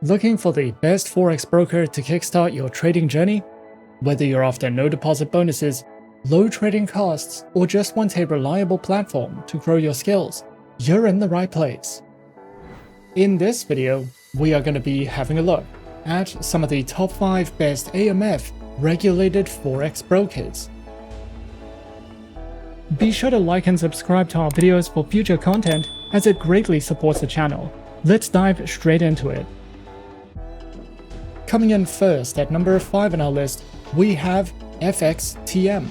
Looking for the best Forex broker to kickstart your trading journey? Whether you're after no deposit bonuses, low trading costs, or just want a reliable platform to grow your skills, you're in the right place. In this video, we are going to be having a look at some of the top 5 best AMF regulated Forex brokers. Be sure to like and subscribe to our videos for future content, as it greatly supports the channel. Let's dive straight into it. Coming in first at number 5 on our list, we have FXTM.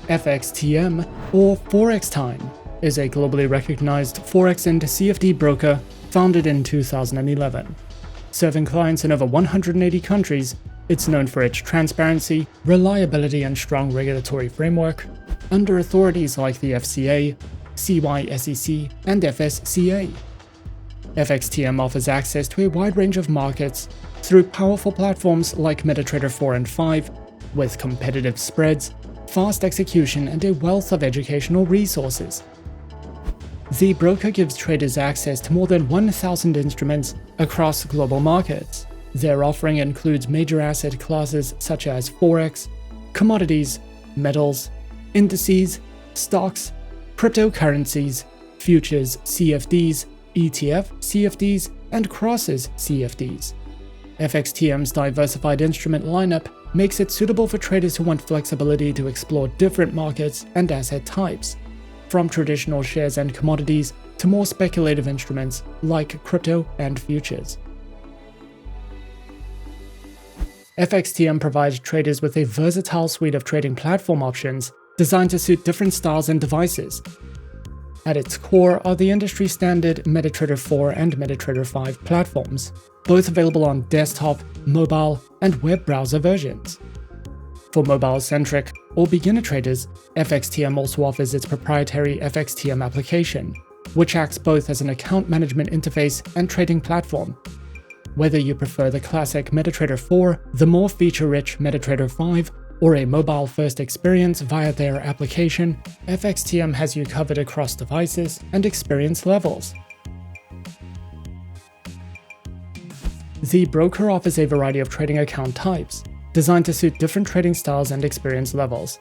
FXTM, or ForexTime, is a globally recognized Forex and CFD broker founded in 2011. Serving clients in over 180 countries, it's known for its transparency, reliability, and strong regulatory framework, under authorities like the FCA, CySEC, and FSCA. FXTM offers access to a wide range of markets through powerful platforms like MetaTrader 4 and 5, with competitive spreads, fast execution, and a wealth of educational resources. The broker gives traders access to more than 1,000 instruments across global markets. Their offering includes major asset classes such as Forex, commodities, metals, indices, stocks, cryptocurrencies, futures CFDs, ETF CFDs, and crosses CFDs. FXTM's diversified instrument lineup makes it suitable for traders who want flexibility to explore different markets and asset types, from traditional shares and commodities to more speculative instruments like crypto and futures. FXTM provides traders with a versatile suite of trading platform options designed to suit different styles and devices. At its core are the industry-standard MetaTrader 4 and MetaTrader 5 platforms, both available on desktop, mobile, and web browser versions. For mobile-centric or beginner traders, FXTM also offers its proprietary FXTM application, which acts both as an account management interface and trading platform. Whether you prefer the classic MetaTrader 4, the more feature-rich MetaTrader 5, or a mobile-first experience via their application, FXTM has you covered across devices and experience levels. The broker offers a variety of trading account types, designed to suit different trading styles and experience levels.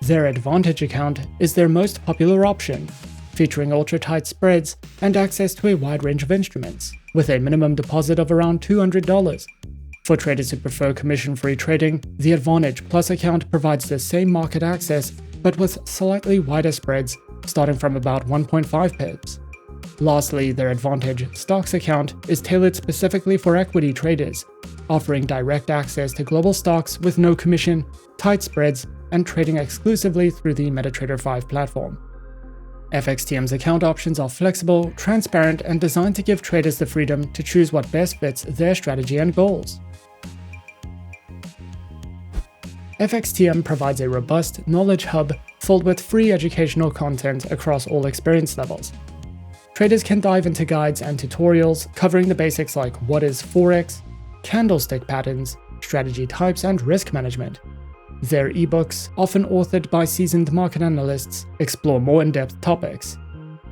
Their Advantage account is their most popular option, featuring ultra-tight spreads and access to a wide range of instruments, with a minimum deposit of around $200. For traders who prefer commission-free trading, the Advantage Plus account provides the same market access, but with slightly wider spreads, starting from about 1.5 pips. Lastly, their Advantage Stocks account is tailored specifically for equity traders, offering direct access to global stocks with no commission, tight spreads, and trading exclusively through the MetaTrader 5 platform. FXTM's account options are flexible, transparent, and designed to give traders the freedom to choose what best fits their strategy and goals. FXTM provides a robust knowledge hub filled with free educational content across all experience levels. Traders can dive into guides and tutorials covering the basics like what is Forex, candlestick patterns, strategy types, and risk management. Their ebooks, often authored by seasoned market analysts, explore more in-depth topics.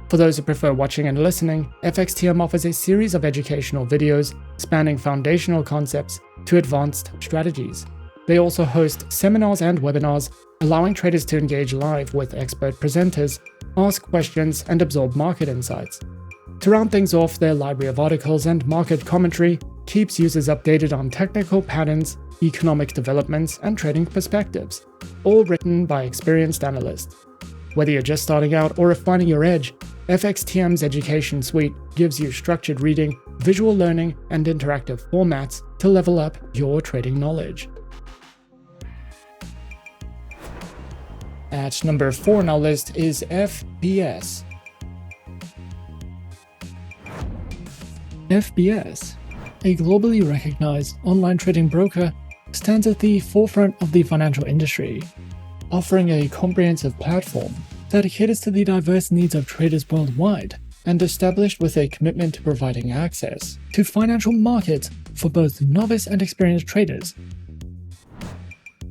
For those who prefer watching and listening, FXTM offers a series of educational videos spanning foundational concepts to advanced strategies. They also host seminars and webinars, allowing traders to engage live with expert presenters, ask questions, and absorb market insights. To round things off, their library of articles and market commentary keeps users updated on technical patterns, economic developments, and trading perspectives, all written by experienced analysts. Whether you're just starting out or refining your edge, FXTM's education suite gives you structured reading, visual learning, and interactive formats to level up your trading knowledge. At number 4 on our list is FBS. FBS, a globally recognized online trading broker, stands at the forefront of the financial industry, offering a comprehensive platform that caters to the diverse needs of traders worldwide and established with a commitment to providing access to financial markets for both novice and experienced traders.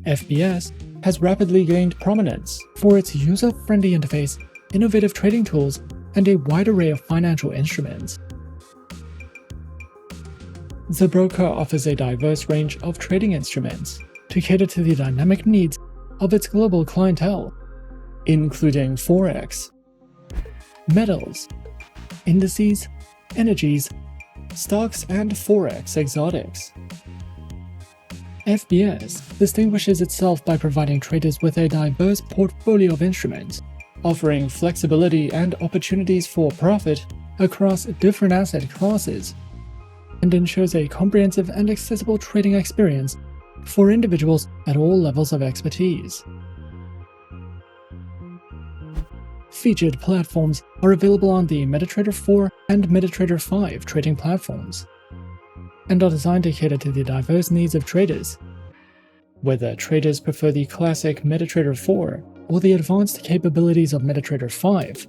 FBS has rapidly gained prominence for its user-friendly interface, innovative trading tools, and a wide array of financial instruments. The broker offers a diverse range of trading instruments to cater to the dynamic needs of its global clientele, including Forex, metals, indices, energies, stocks, and Forex exotics. FBS distinguishes itself by providing traders with a diverse portfolio of instruments, offering flexibility and opportunities for profit across different asset classes, and ensures a comprehensive and accessible trading experience for individuals at all levels of expertise. Featured platforms are available on the MetaTrader 4 and MetaTrader 5 trading platforms, and are designed to cater to the diverse needs of traders. Whether traders prefer the classic MetaTrader 4 or the advanced capabilities of MetaTrader 5,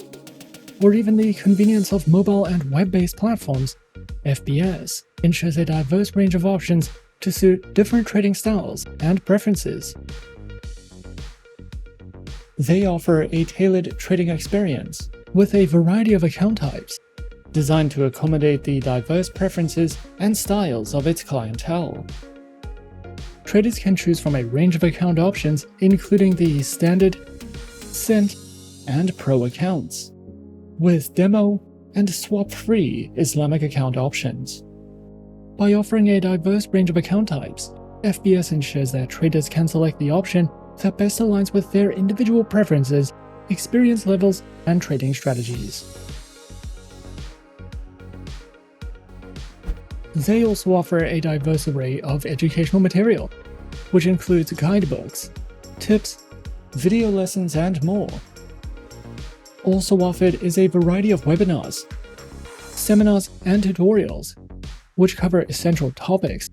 or even the convenience of mobile and web-based platforms, FBS ensures a diverse range of options to suit different trading styles and preferences. They offer a tailored trading experience with a variety of account types, designed to accommodate the diverse preferences and styles of its clientele. Traders can choose from a range of account options, including the Standard, Cent, and Pro accounts, with demo and swap-free Islamic account options. By offering a diverse range of account types, FBS ensures that traders can select the option that best aligns with their individual preferences, experience levels, and trading strategies. They also offer a diverse array of educational material, which includes guidebooks, tips, video lessons, and more. Also offered is a variety of webinars, seminars, and tutorials, which cover essential topics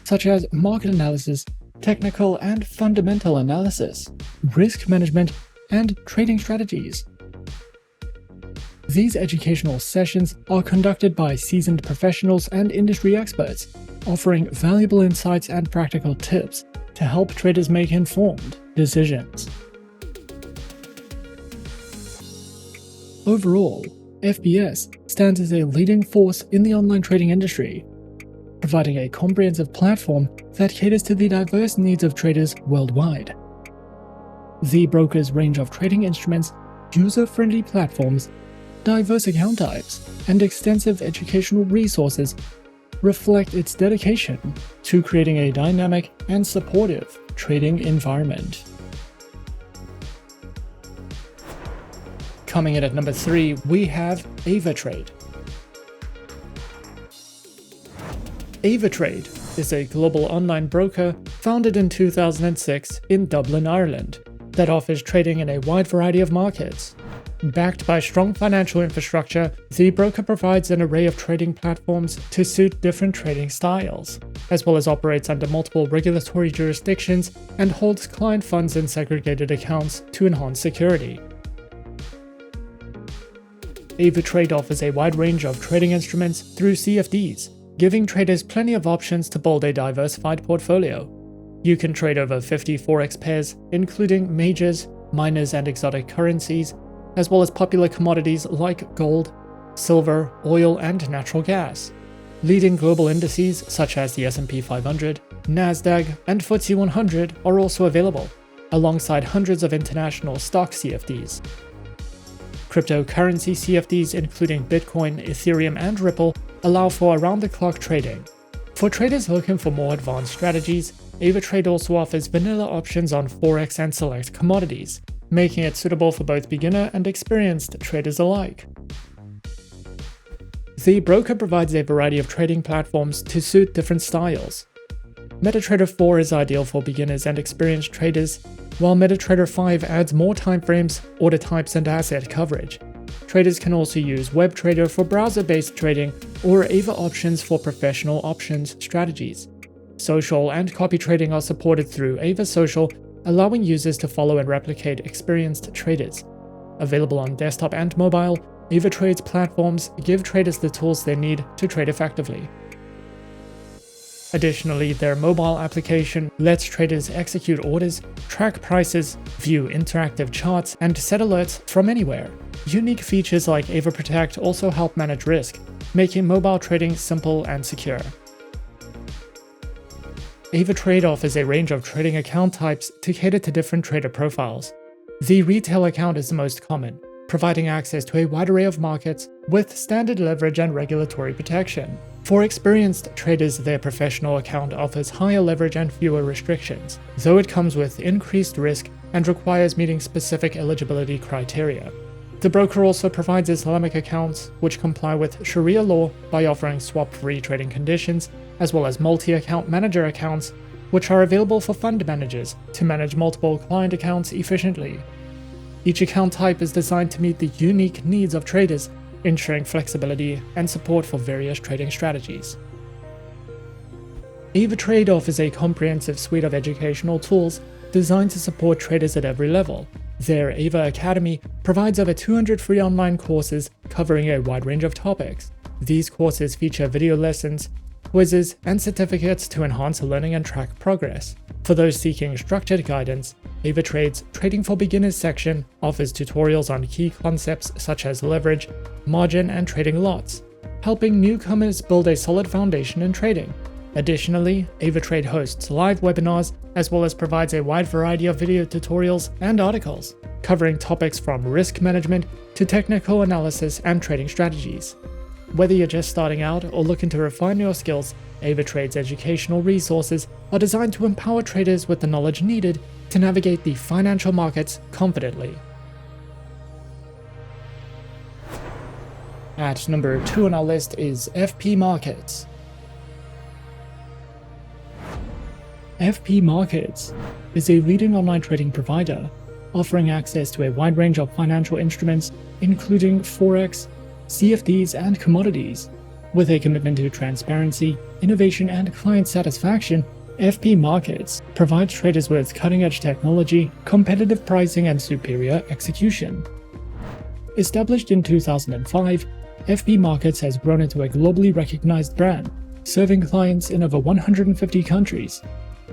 such as market analysis, technical and fundamental analysis, risk management, and trading strategies. These educational sessions are conducted by seasoned professionals and industry experts, offering valuable insights and practical tips to help traders make informed decisions. Overall, FBS stands as a leading force in the online trading industry, providing a comprehensive platform that caters to the diverse needs of traders worldwide. The broker's range of trading instruments, user-friendly platforms, diverse account types, and extensive educational resources reflect its dedication to creating a dynamic and supportive trading environment. Coming in at number 3, we have Avatrade. Avatrade is a global online broker founded in 2006 in Dublin, Ireland, that offers trading in a wide variety of markets. Backed by strong financial infrastructure, the broker provides an array of trading platforms to suit different trading styles, as well as operates under multiple regulatory jurisdictions and holds client funds in segregated accounts to enhance security. Avatrade offers a wide range of trading instruments through CFDs, giving traders plenty of options to build a diversified portfolio. You can trade over 50 Forex pairs, including majors, minors, and exotic currencies, as well as popular commodities like gold, silver, oil, and natural gas. Leading global indices such as the S&P 500, Nasdaq, and FTSE 100 are also available, alongside hundreds of international stock CFDs. Cryptocurrency CFDs including Bitcoin, Ethereum, and Ripple allow for around-the-clock trading. For traders looking for more advanced strategies, Avatrade also offers vanilla options on Forex and select commodities, making it suitable for both beginner and experienced traders alike. The broker provides a variety of trading platforms to suit different styles. MetaTrader 4 is ideal for beginners and experienced traders, while MetaTrader 5 adds more timeframes, order types, and asset coverage. Traders can also use WebTrader for browser-based trading or Ava options for professional options strategies. Social and copy trading are supported through Ava Social, allowing users to follow and replicate experienced traders. Available on desktop and mobile, Avatrade's platforms give traders the tools they need to trade effectively. Additionally, their mobile application lets traders execute orders, track prices, view interactive charts, and set alerts from anywhere. Unique features like Avaprotect also help manage risk, making mobile trading simple and secure. Avatrade offers a range of trading account types to cater to different trader profiles. The retail account is the most common, providing access to a wide array of markets with standard leverage and regulatory protection. For experienced traders, their professional account offers higher leverage and fewer restrictions, though it comes with increased risk and requires meeting specific eligibility criteria. The broker also provides Islamic accounts, which comply with Sharia law by offering swap-free trading conditions, as well as multi-account manager accounts, which are available for fund managers to manage multiple client accounts efficiently. Each account type is designed to meet the unique needs of traders, ensuring flexibility and support for various trading strategies. Avatrade offers a comprehensive suite of educational tools designed to support traders at every level. Their Ava Academy provides over 200 free online courses covering a wide range of topics. These courses feature video lessons, quizzes, and certificates to enhance learning and track progress. For those seeking structured guidance, Avatrade's Trading for Beginners section offers tutorials on key concepts such as leverage, margin, and trading lots, helping newcomers build a solid foundation in trading. Additionally, Avatrade hosts live webinars as well as provides a wide variety of video tutorials and articles, covering topics from risk management to technical analysis and trading strategies. Whether you're just starting out or looking to refine your skills, Avatrade's educational resources are designed to empower traders with the knowledge needed to navigate the financial markets confidently. At number 2 on our list is FP Markets. FP Markets is a leading online trading provider, offering access to a wide range of financial instruments, including Forex, CFDs, and commodities. With a commitment to transparency, innovation, and client satisfaction, FP Markets provides traders with cutting-edge technology, competitive pricing, and superior execution. Established in 2005, FP Markets has grown into a globally recognized brand, serving clients in over 150 countries.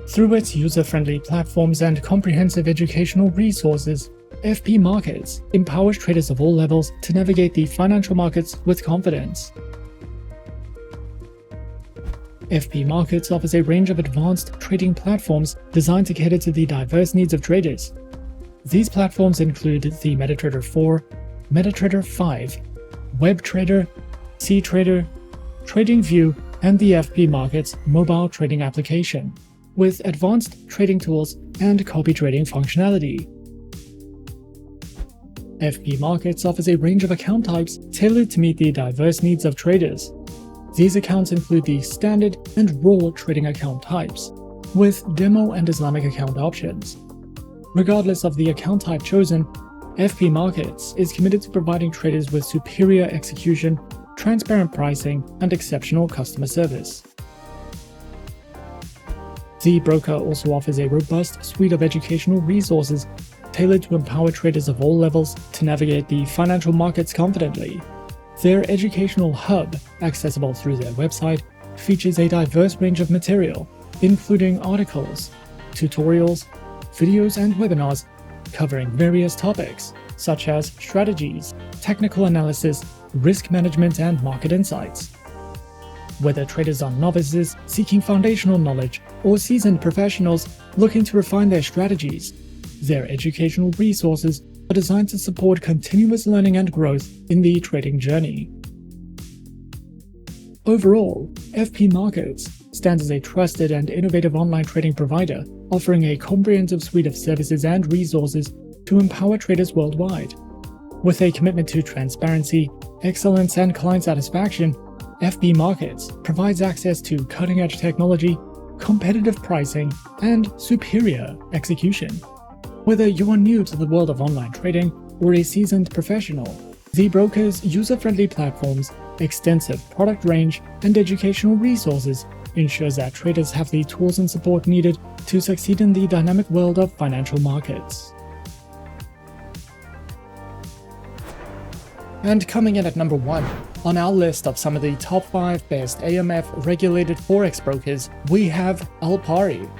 Through its user-friendly platforms and comprehensive educational resources, FP Markets empowers traders of all levels to navigate the financial markets with confidence. FP Markets offers a range of advanced trading platforms designed to cater to the diverse needs of traders. These platforms include the MetaTrader 4, MetaTrader 5, WebTrader, CTrader, TradingView, and the FP Markets mobile trading application, with advanced trading tools and copy trading functionality. FP Markets offers a range of account types tailored to meet the diverse needs of traders. These accounts include the standard and raw trading account types, with demo and Islamic account options. Regardless of the account type chosen, FP Markets is committed to providing traders with superior execution, transparent pricing, and exceptional customer service. The broker also offers a robust suite of educational resources tailored to empower traders of all levels to navigate the financial markets confidently. Their educational hub, accessible through their website, features a diverse range of material, including articles, tutorials, videos, and webinars covering various topics, such as strategies, technical analysis, risk management, and market insights. Whether traders are novices seeking foundational knowledge or seasoned professionals looking to refine their strategies, their educational resources are designed to support continuous learning and growth in the trading journey. Overall, FP Markets stands as a trusted and innovative online trading provider, offering a comprehensive suite of services and resources to empower traders worldwide. With a commitment to transparency, excellence, and client satisfaction, FP Markets provides access to cutting-edge technology, competitive pricing, and superior execution. Whether you are new to the world of online trading or a seasoned professional, the broker's user-friendly platforms, extensive product range, and educational resources ensures that traders have the tools and support needed to succeed in the dynamic world of financial markets. And coming in at number 1, on our list of some of the top 5 best AMF regulated Forex brokers, we have Alpari.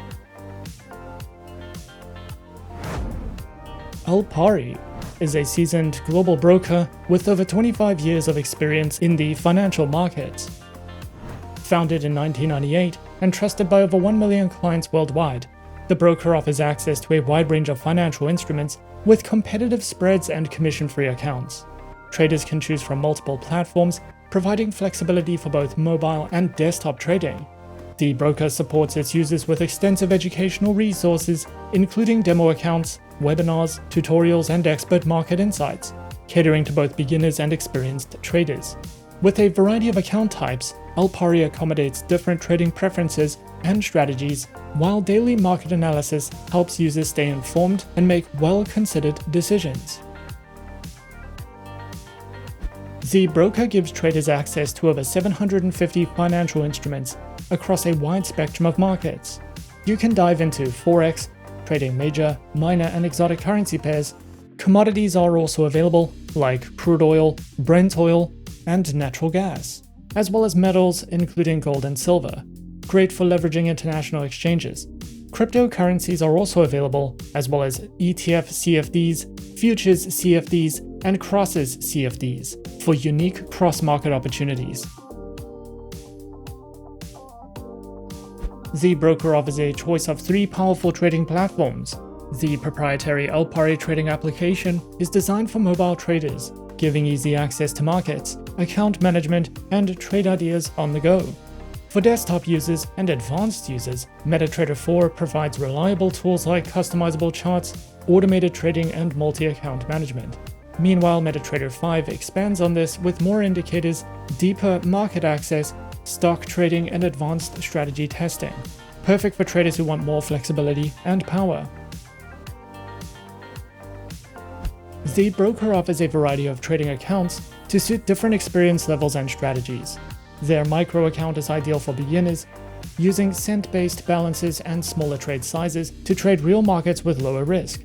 Alpari is a seasoned global broker with over 25 years of experience in the financial markets. Founded in 1998 and trusted by over 1 million clients worldwide, the broker offers access to a wide range of financial instruments with competitive spreads and commission-free accounts. Traders can choose from multiple platforms, providing flexibility for both mobile and desktop trading. The broker supports its users with extensive educational resources, including demo accounts, webinars, tutorials, and expert market insights, catering to both beginners and experienced traders. With a variety of account types, Alpari accommodates different trading preferences and strategies, while daily market analysis helps users stay informed and make well-considered decisions. The broker gives traders access to over 750 financial instruments across a wide spectrum of markets. You can dive into Forex, trading major, minor, and exotic currency pairs. Commodities are also available, like crude oil, Brent oil, and natural gas, as well as metals including gold and silver, great for leveraging international exchanges. Cryptocurrencies are also available, as well as ETF CFDs, futures CFDs, and crosses CFDs for unique cross-market opportunities. The broker offers a choice of 3 powerful trading platforms. The proprietary Alpari trading application is designed for mobile traders, giving easy access to markets, account management, and trade ideas on the go. For desktop users and advanced users, MetaTrader 4 provides reliable tools like customizable charts, automated trading, and multi-account management. Meanwhile, MetaTrader 5 expands on this with more indicators, deeper market access, stock trading, and advanced strategy testing. Perfect for traders who want more flexibility and power. The broker offers a variety of trading accounts to suit different experience levels and strategies. Their micro account is ideal for beginners, using cent-based balances and smaller trade sizes to trade real markets with lower risk.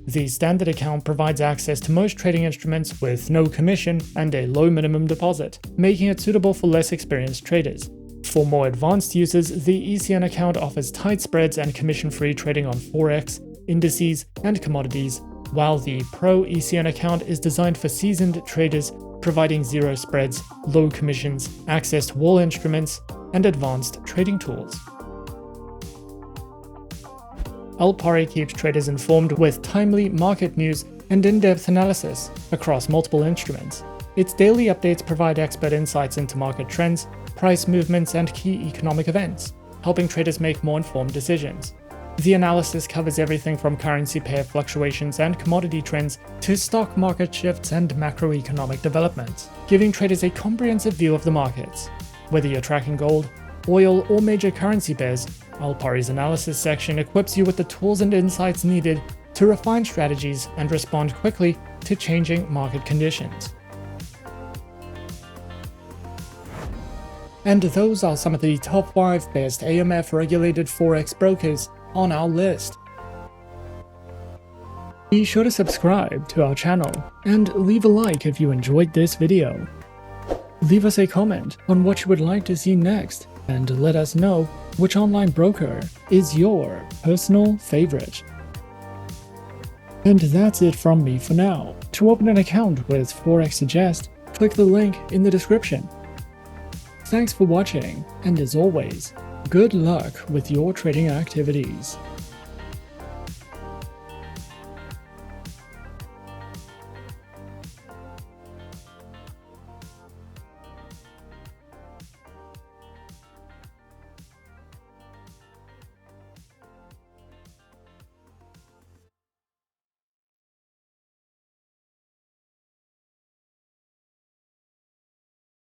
The standard account provides access to most trading instruments with no commission and a low minimum deposit, making it suitable for less experienced traders. For more advanced users, the ECN account offers tight spreads and commission-free trading on Forex, indices, and commodities, while the Pro ECN account is designed for seasoned traders, providing zero spreads, low commissions, access to all instruments, and advanced trading tools. Alpari keeps traders informed with timely market news and in-depth analysis across multiple instruments. Its daily updates provide expert insights into market trends, price movements, and key economic events, helping traders make more informed decisions. The analysis covers everything from currency pair fluctuations and commodity trends to stock market shifts and macroeconomic developments, giving traders a comprehensive view of the markets. Whether you're tracking gold, oil, or major currency pairs, Alpari's analysis section equips you with the tools and insights needed to refine strategies and respond quickly to changing market conditions. And those are some of the top 5 best AMF regulated Forex brokers on our list. Be sure to subscribe to our channel and leave a like if you enjoyed this video. Leave us a comment on what you would like to see next and let us know which online broker is your personal favorite. And that's it from me for now. To open an account with Forexsuggest, click the link in the description. Thanks for watching, and as always, good luck with your trading activities.